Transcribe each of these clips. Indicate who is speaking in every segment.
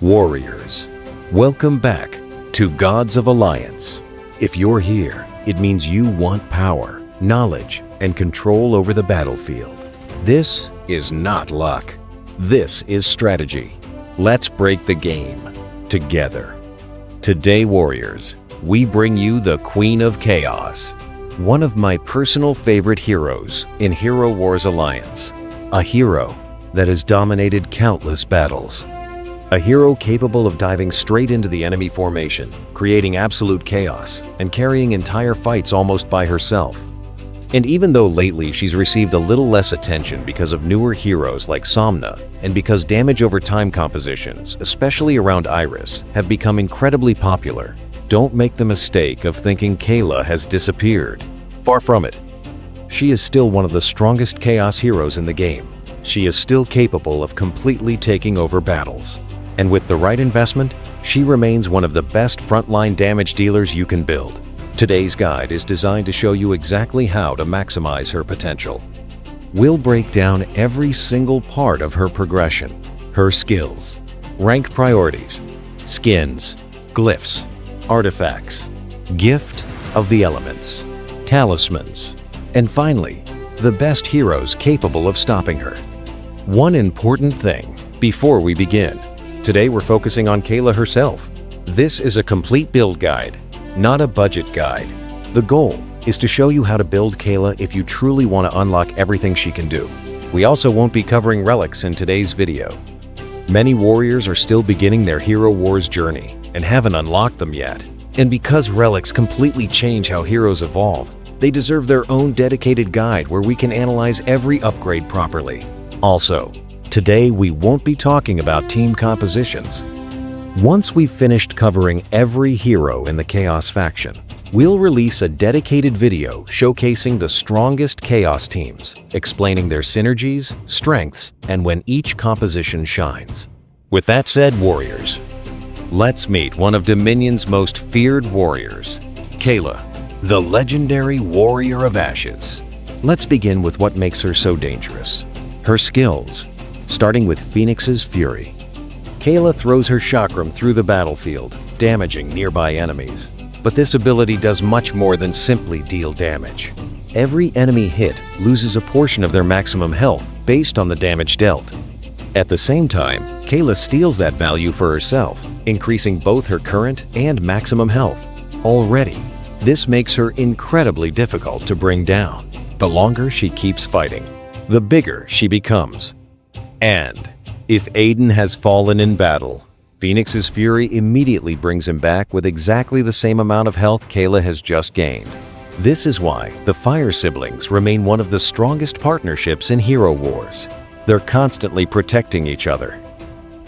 Speaker 1: Warriors, welcome back to Gods of Alliance. If you're here, it means you want power, knowledge, and control over the battlefield. This is not luck. This is strategy. Let's break the game together. Today, Warriors, we bring you the Queen of Chaos, one of my personal favorite heroes in Hero Wars Alliance, a hero that has dominated countless battles. A hero capable of diving straight into the enemy formation, creating absolute chaos, and carrying entire fights almost by herself. And even though lately she's received a little less attention because of newer heroes like Somna, and because damage over time compositions, especially around Iris, have become incredibly popular, don't make the mistake of thinking Kayla has disappeared. Far from it. She is still one of the strongest chaos heroes in the game. She is still capable of completely taking over battles. And with the right investment, she remains one of the best frontline damage dealers you can build. Today's guide is designed to show you exactly how to maximize her potential. We'll break down every single part of her progression, her skills, rank priorities, skins, glyphs, artifacts, gift of the elements, talismans, and finally, the best heroes capable of stopping her. One important thing before we begin. Today we're focusing on Kayla herself. This is a complete build guide, not a budget guide. The goal is to show you how to build Kayla if you truly want to unlock everything she can do. We also won't be covering relics in today's video. Many warriors are still beginning their Hero Wars journey and haven't unlocked them yet. And because relics completely change how heroes evolve, they deserve their own dedicated guide where we can analyze every upgrade properly. Also, today we won't be talking about team compositions. Once we've finished covering every hero in the Chaos faction, we'll release a dedicated video showcasing the strongest Chaos teams, explaining their synergies, strengths, and when each composition shines. With that said, Warriors, let's meet one of Dominion's most feared warriors, Kayla, the legendary Warrior of Ashes. Let's begin with what makes her so dangerous. Her skills, starting with Phoenix's Fury. Kayla throws her chakram through the battlefield, damaging nearby enemies. But this ability does much more than simply deal damage. Every enemy hit loses a portion of their maximum health based on the damage dealt. At the same time, Kayla steals that value for herself, increasing both her current and maximum health. Already, this makes her incredibly difficult to bring down. The longer she keeps fighting, the bigger she becomes. And if Aiden has fallen in battle, Phoenix's Fury immediately brings him back with exactly the same amount of health Kayla has just gained. This is why the Fire siblings remain one of the strongest partnerships in Hero Wars. They're constantly protecting each other,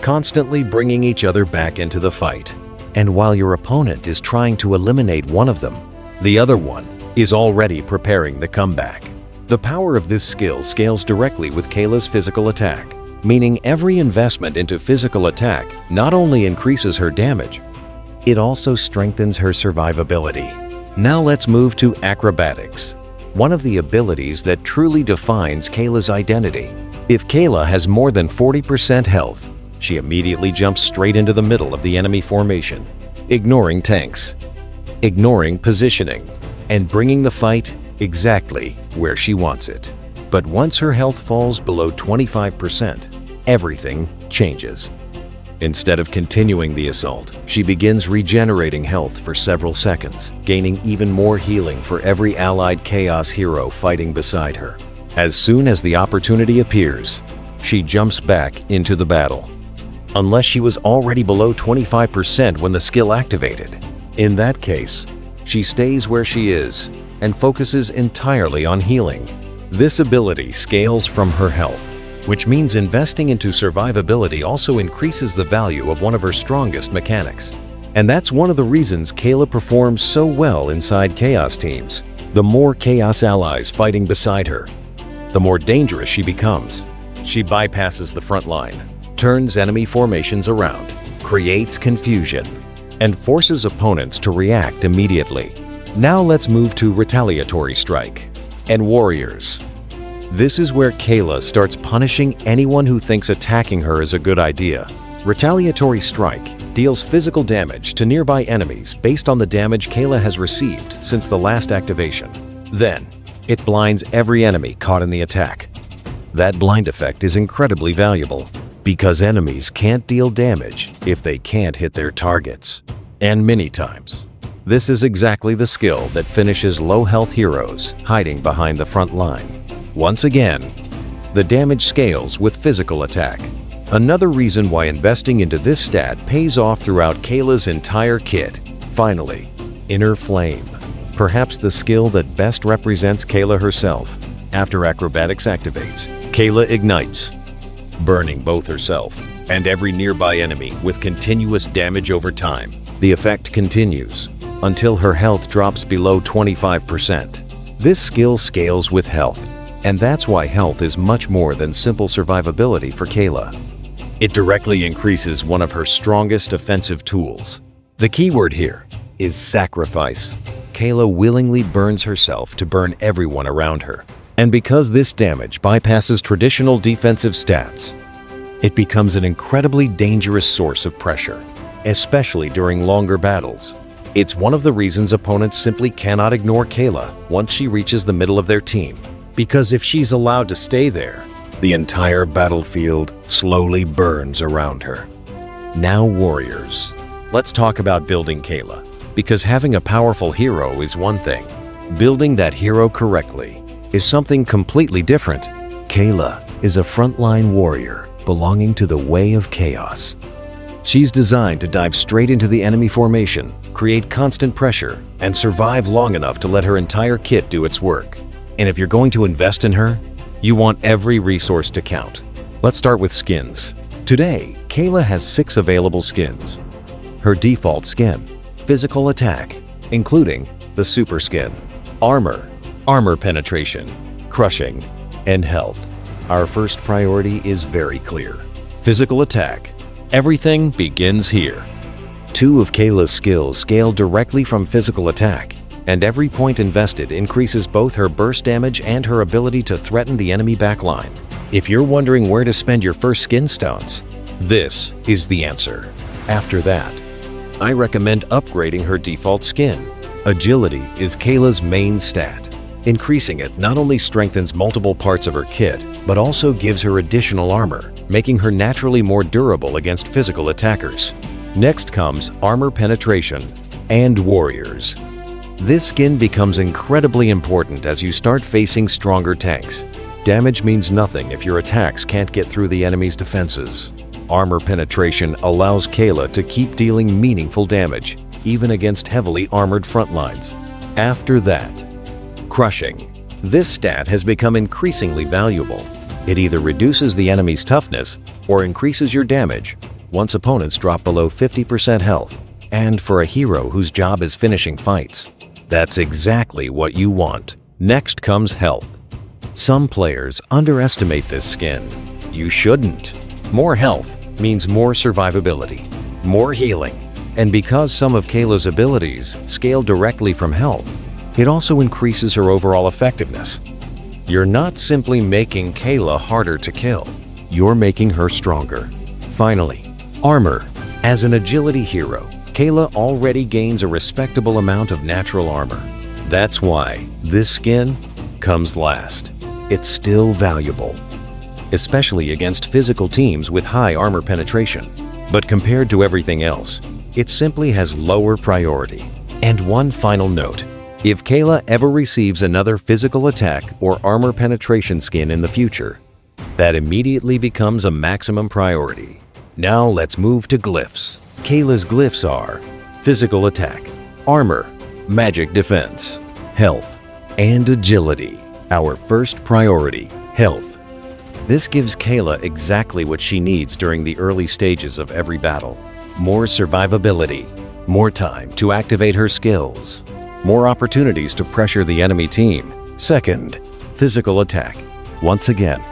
Speaker 1: constantly bringing each other back into the fight. And while your opponent is trying to eliminate one of them, the other one is already preparing the comeback. The power of this skill scales directly with Kayla's physical attack, meaning every investment into physical attack not only increases her damage, it also strengthens her survivability. Now let's move to acrobatics, one of the abilities that truly defines Kayla's identity. If Kayla has more than 40% health, she immediately jumps straight into the middle of the enemy formation, ignoring tanks, ignoring positioning, and bringing the fight exactly where she wants it. But once her health falls below 25%, everything changes. Instead of continuing the assault, she begins regenerating health for several seconds, gaining even more healing for every allied Chaos hero fighting beside her. As soon as the opportunity appears, she jumps back into the battle, unless she was already below 25% when the skill activated. In that case, she stays where she is and focuses entirely on healing. This ability scales from her health, which means investing into survivability also increases the value of one of her strongest mechanics. And that's one of the reasons Kayla performs so well inside Chaos teams. The more Chaos allies fighting beside her, the more dangerous she becomes. She bypasses the front line, turns enemy formations around, creates confusion, and forces opponents to react immediately. Now let's move to Retaliatory Strike and Warriors. This is where Kayla starts punishing anyone who thinks attacking her is a good idea. Retaliatory Strike deals physical damage to nearby enemies based on the damage Kayla has received since the last activation. Then, it blinds every enemy caught in the attack. That blind effect is incredibly valuable because enemies can't deal damage if they can't hit their targets. And many times, this is exactly the skill that finishes low-health heroes hiding behind the front line. Once again, the damage scales with physical attack. Another reason why investing into this stat pays off throughout Kayla's entire kit. Finally, Inner Flame. Perhaps the skill that best represents Kayla herself. After Acrobatics activates, Kayla ignites, burning both herself and every nearby enemy with continuous damage over time. The effect continues until her health drops below 25%. This skill scales with health, and that's why health is much more than simple survivability for Kayla. It directly increases one of her strongest offensive tools. The keyword here is sacrifice. Kayla willingly burns herself to burn everyone around her. And because this damage bypasses traditional defensive stats, it becomes an incredibly dangerous source of pressure, especially during longer battles. It's one of the reasons opponents simply cannot ignore Kayla once she reaches the middle of their team, because if she's allowed to stay there, the entire battlefield slowly burns around her. Now, warriors. Let's talk about building Kayla, because having a powerful hero is one thing. Building that hero correctly is something completely different. Kayla is a frontline warrior belonging to the Way of Chaos. She's designed to dive straight into the enemy formation, create constant pressure, and survive long enough to let her entire kit do its work. And if you're going to invest in her, you want every resource to count. Let's start with skins. Today, Kayla has 6 available skins. Her default skin, Physical Attack, including the Super Skin, Armor, Armor Penetration, Crushing, and Health. Our first priority is very clear. Physical Attack. Everything begins here. 2 of Kayla's skills scale directly from Physical Attack, and every point invested increases both her burst damage and her ability to threaten the enemy backline. If you're wondering where to spend your first skin stones, this is the answer. After that, I recommend upgrading her default skin. Agility is Kayla's main stat. Increasing it not only strengthens multiple parts of her kit, but also gives her additional armor, making her naturally more durable against physical attackers. Next comes Armor Penetration and Warriors. This skin becomes incredibly important as you start facing stronger tanks. Damage means nothing if your attacks can't get through the enemy's defenses. Armor Penetration allows Kayla to keep dealing meaningful damage, even against heavily armored frontlines. After that, Crushing. This stat has become increasingly valuable. It either reduces the enemy's toughness or increases your damage once opponents drop below 50% health. And for a hero whose job is finishing fights, that's exactly what you want. Next comes Health. Some players underestimate this skin. You shouldn't. More health means more survivability, more healing. And because some of Kayla's abilities scale directly from health, it also increases her overall effectiveness. You're not simply making Kayla harder to kill, you're making her stronger. Finally, Armor. As an agility hero, Kayla already gains a respectable amount of natural armor. That's why this skin comes last. It's still valuable, especially against physical teams with high armor penetration. But compared to everything else, it simply has lower priority. And one final note. If Kayla ever receives another physical attack or armor penetration skin in the future, that immediately becomes a maximum priority. Now let's move to Glyphs. Kayla's Glyphs are Physical Attack, Armor, Magic Defense, Health, and Agility. Our first priority, Health. This gives Kayla exactly what she needs during the early stages of every battle. More survivability, more time to activate her skills, more opportunities to pressure the enemy team. Second, Physical Attack. Once again,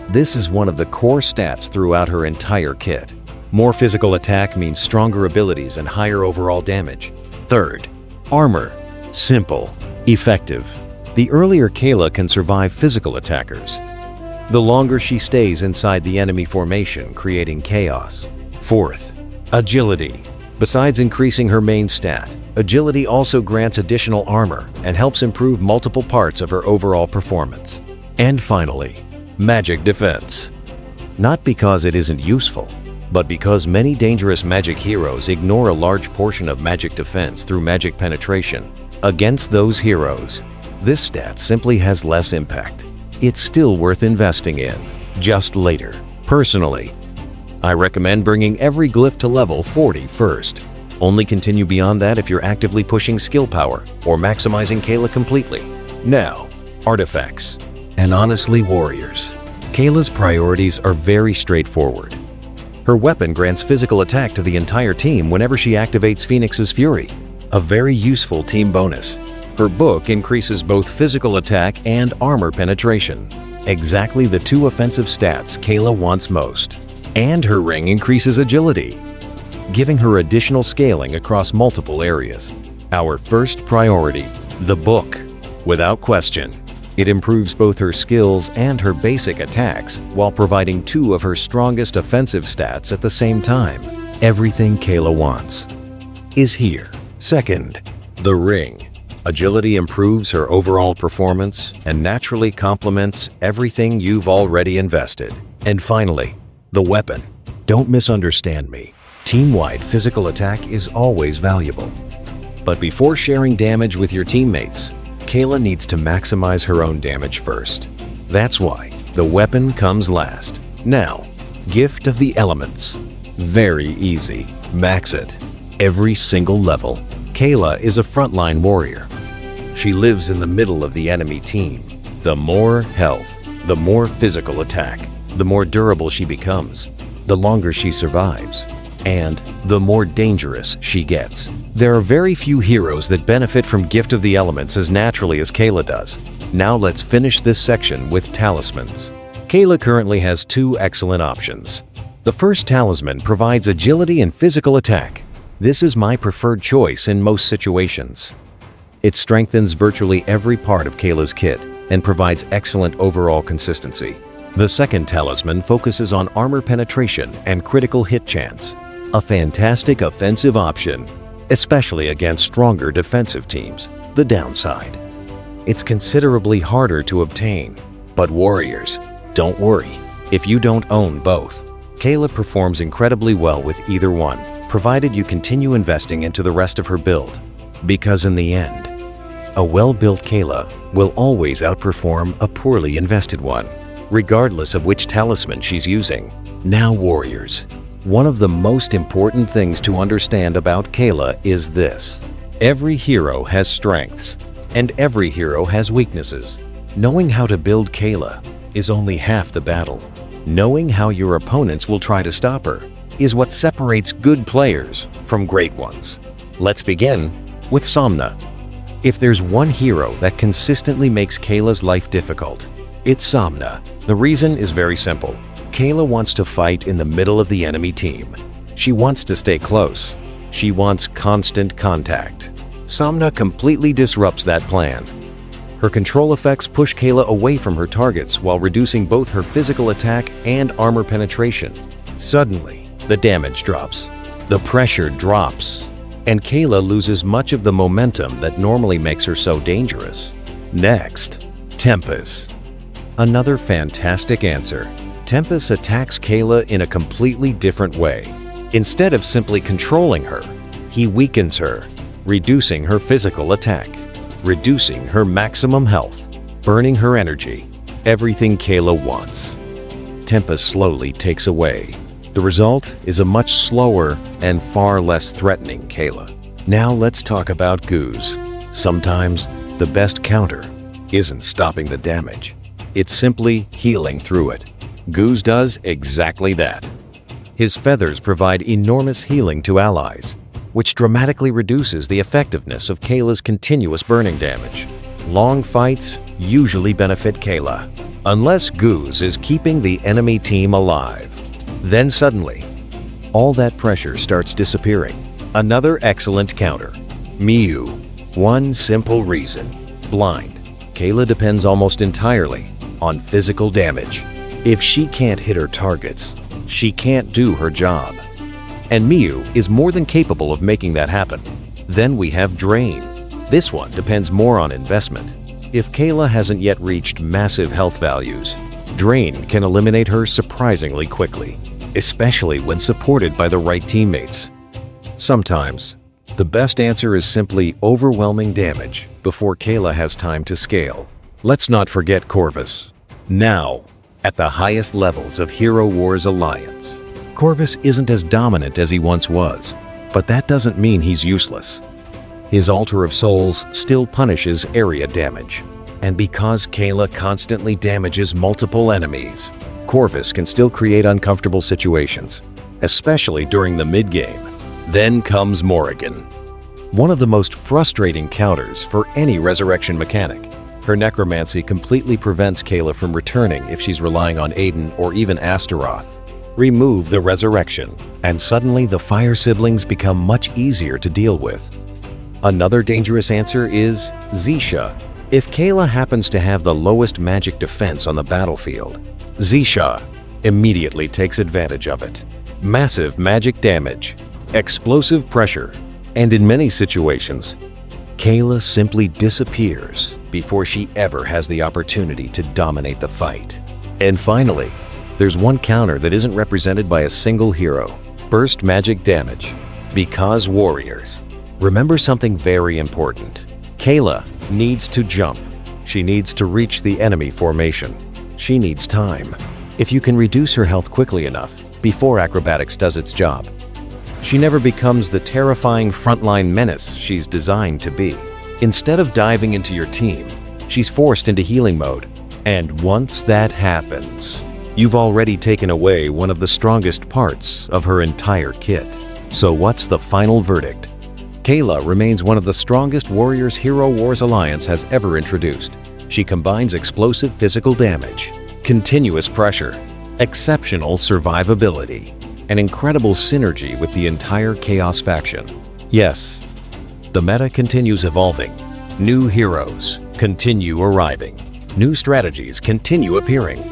Speaker 1: this is one of the core stats throughout her entire kit. More physical attack means stronger abilities and higher overall damage. Third, Armor. Simple, effective. The earlier Kayla can survive physical attackers, the longer she stays inside the enemy formation, creating chaos. Fourth, agility. Besides increasing her main stat, agility also grants additional armor and helps improve multiple parts of her overall performance. And finally, magic defense. Not because it isn't useful, but because many dangerous magic heroes ignore a large portion of magic defense through magic penetration. Against those heroes, this stat simply has less impact. It's still worth investing in, just later. Personally, I recommend bringing every glyph to level 40 first. Only continue beyond that if you're actively pushing skill power or maximizing Kayla completely. Now, artifacts. And honestly, warriors, Kayla's priorities are very straightforward. Her weapon grants physical attack to the entire team whenever she activates Phoenix's Fury, a very useful team bonus. Her book increases both physical attack and armor penetration, exactly the two offensive stats Kayla wants most. And her ring increases agility, giving her additional scaling across multiple areas. Our first priority, the book. Without question, it improves both her skills and her basic attacks while providing two of her strongest offensive stats at the same time. Everything Kayla wants is here. Second, the ring. Agility improves her overall performance and naturally complements everything you've already invested. And finally, the weapon. Don't misunderstand me. Team-wide physical attack is always valuable. But before sharing damage with your teammates, Kayla needs to maximize her own damage first. That's why the weapon comes last. Now, Gift of the Elements. Very easy. Max it. Every single level. Kayla is a frontline warrior. She lives in the middle of the enemy team. The more health, the more physical attack, the more durable she becomes, the longer she survives, and the more dangerous she gets. There are very few heroes that benefit from Gift of the Elements as naturally as Kayla does. Now let's finish this section with Talismans. Kayla currently has two excellent options. The first talisman provides agility and physical attack. This is my preferred choice in most situations. It strengthens virtually every part of Kayla's kit and provides excellent overall consistency. The second talisman focuses on armor penetration and critical hit chance, a fantastic offensive option, especially against stronger defensive teams. The downside: it's considerably harder to obtain. But warriors, don't worry if you don't own both. Kayla performs incredibly well with either one, provided you continue investing into the rest of her build. Because in the end, a well-built Kayla will always outperform a poorly invested one, regardless of which talisman she's using. Now warriors, one of the most important things to understand about Kayla is this. Every hero has strengths, and every hero has weaknesses. Knowing how to build Kayla is only half the battle. Knowing how your opponents will try to stop her is what separates good players from great ones. Let's begin with Somna. If there's one hero that consistently makes Kayla's life difficult, it's Somna. The reason is very simple. Kayla wants to fight in the middle of the enemy team. She wants to stay close. She wants constant contact. Somna completely disrupts that plan. Her control effects push Kayla away from her targets while reducing both her physical attack and armor penetration. Suddenly, the damage drops. The pressure drops. And Kayla loses much of the momentum that normally makes her so dangerous. Next, Tempus. Another fantastic answer. Tempus attacks Kayla in a completely different way. Instead of simply controlling her, he weakens her, reducing her physical attack, reducing her maximum health, burning her energy, everything Kayla wants. Tempus slowly takes away. The result is a much slower and far less threatening Kayla. Now let's talk about Goose. Sometimes the best counter isn't stopping the damage. It's simply healing through it. Goose does exactly that. His feathers provide enormous healing to allies, which dramatically reduces the effectiveness of Kayla's continuous burning damage. Long fights usually benefit Kayla, unless Goose is keeping the enemy team alive. Then suddenly, all that pressure starts disappearing. Another excellent counter. Miu. One simple reason. Blind. Kayla depends almost entirely on physical damage. If she can't hit her targets, she can't do her job. and Miyu is more than capable of making that happen. Then we have Drain. This one depends more on investment. If Kayla hasn't yet reached massive health values, Drain can eliminate her surprisingly quickly, especially when supported by the right teammates. Sometimes, the best answer is simply overwhelming damage before Kayla has time to scale. Let's not forget Corvus. Now, at the highest levels of Hero Wars Alliance, Corvus isn't as dominant as he once was, but that doesn't mean he's useless. His Altar of Souls still punishes area damage, and because Kayla constantly damages multiple enemies, Corvus can still create uncomfortable situations, especially during the mid-game. Then comes Morrigan, one of the most frustrating counters for any resurrection mechanic. Her necromancy completely prevents Kayla from returning if she's relying on Aiden or even Astaroth. Remove the resurrection, and suddenly the fire siblings become much easier to deal with. Another dangerous answer is Zisha. If Kayla happens to have the lowest magic defense on the battlefield, Zisha immediately takes advantage of it. Massive magic damage, explosive pressure, and in many situations, Kayla simply disappears before she ever has the opportunity to dominate the fight. And finally, there's one counter that isn't represented by a single hero: burst magic damage. Because warriors, remember something very important. Kayla needs to jump. She needs to reach the enemy formation. She needs time. If you can reduce her health quickly enough, before acrobatics does its job, she never becomes the terrifying frontline menace she's designed to be. Instead of diving into your team, she's forced into healing mode. And once that happens, you've already taken away one of the strongest parts of her entire kit. So what's the final verdict? Kayla remains one of the strongest warriors Hero Wars Alliance has ever introduced. She combines explosive physical damage, continuous pressure, exceptional survivability, and incredible synergy with the entire Chaos faction. Yes, the meta continues evolving. New heroes continue arriving. New strategies continue appearing.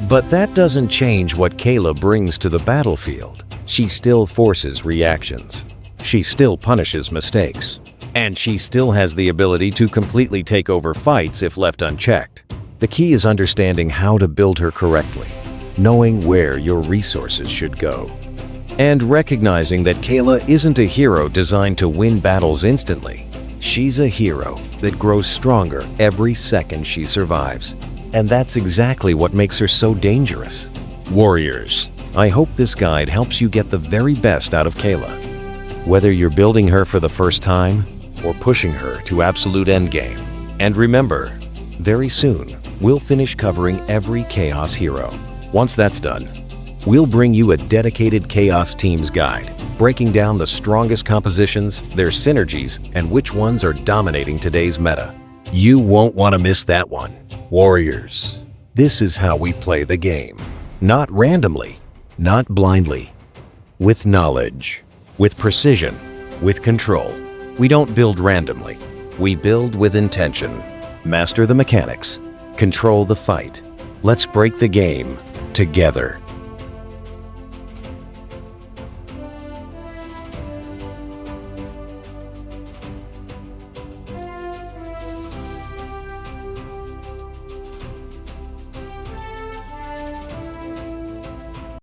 Speaker 1: But that doesn't change what Kayla brings to the battlefield. She still forces reactions. She still punishes mistakes. And she still has the ability to completely take over fights if left unchecked. The key is understanding how to build her correctly, knowing where your resources should go, and recognizing that Kayla isn't a hero designed to win battles instantly. She's a hero that grows stronger every second she survives. And that's exactly what makes her so dangerous. Warriors, I hope this guide helps you get the very best out of Kayla. Whether you're building her for the first time or pushing her to absolute endgame. And remember, very soon, we'll finish covering every Chaos hero. Once that's done, we'll bring you a dedicated Chaos Teams guide, breaking down the strongest compositions, their synergies, and which ones are dominating today's meta. You won't want to miss that one. Warriors, this is how we play the game. Not randomly, not blindly. With knowledge, with precision, with control. We don't build randomly. We build with intention. Master the mechanics. Control the fight. Let's break the game together.